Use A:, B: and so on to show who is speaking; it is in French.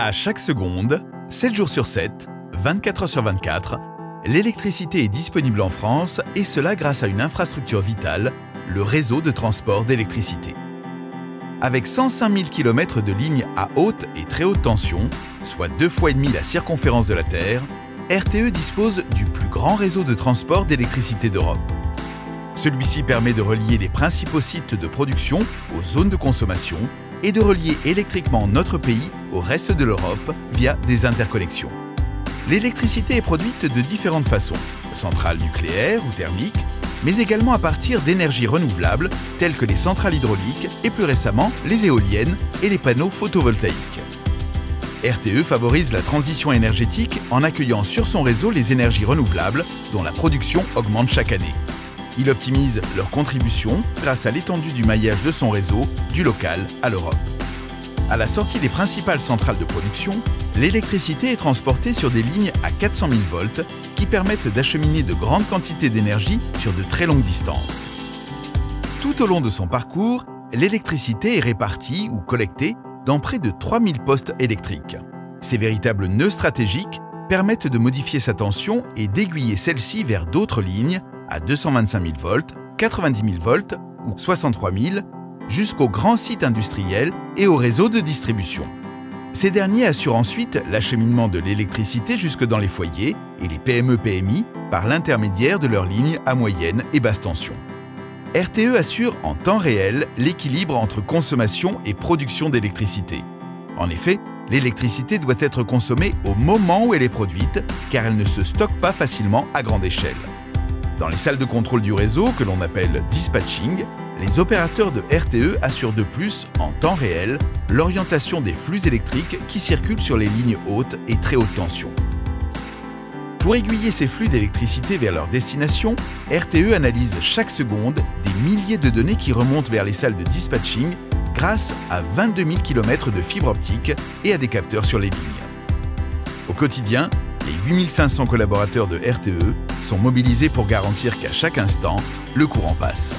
A: À chaque seconde, 7 jours sur 7, 24 heures sur 24, l'électricité est disponible en France et cela grâce à une infrastructure vitale, le réseau de transport d'électricité. Avec 105 000 km de lignes à haute et très haute tension, soit 2,5 fois la circonférence de la Terre, RTE dispose du plus grand réseau de transport d'électricité d'Europe. Celui-ci permet de relier les principaux sites de production aux zones de consommation et de relier électriquement notre pays au reste de l'Europe via des interconnexions. L'électricité est produite de différentes façons, centrales nucléaires ou thermiques, mais également à partir d'énergies renouvelables telles que les centrales hydrauliques et plus récemment les éoliennes et les panneaux photovoltaïques. RTE favorise la transition énergétique en accueillant sur son réseau les énergies renouvelables dont la production augmente chaque année. Il optimise leur contribution grâce à l'étendue du maillage de son réseau, du local à l'Europe. À la sortie des principales centrales de production, l'électricité est transportée sur des lignes à 400 000 volts qui permettent d'acheminer de grandes quantités d'énergie sur de très longues distances. Tout au long de son parcours, l'électricité est répartie ou collectée dans près de 3000 postes électriques. Ces véritables nœuds stratégiques permettent de modifier sa tension et d'aiguiller celle-ci vers d'autres lignes à 225 000 volts, 90 000 volts ou 63 000, jusqu'aux grands sites industriels et aux réseaux de distribution. Ces derniers assurent ensuite l'acheminement de l'électricité jusque dans les foyers et les PME-PMI par l'intermédiaire de leurs lignes à moyenne et basse tension. RTE assure en temps réel l'équilibre entre consommation et production d'électricité. En effet, l'électricité doit être consommée au moment où elle est produite, car elle ne se stocke pas facilement à grande échelle. Dans les salles de contrôle du réseau, que l'on appelle dispatching, les opérateurs de RTE assurent de plus, en temps réel, l'orientation des flux électriques qui circulent sur les lignes hautes et très haute tension. Pour aiguiller ces flux d'électricité vers leur destination, RTE analyse chaque seconde des milliers de données qui remontent vers les salles de dispatching grâce à 22 000 km de fibres optiques et à des capteurs sur les lignes. Au quotidien, les 8 500 collaborateurs de RTE sont mobilisés pour garantir qu'à chaque instant, le courant passe.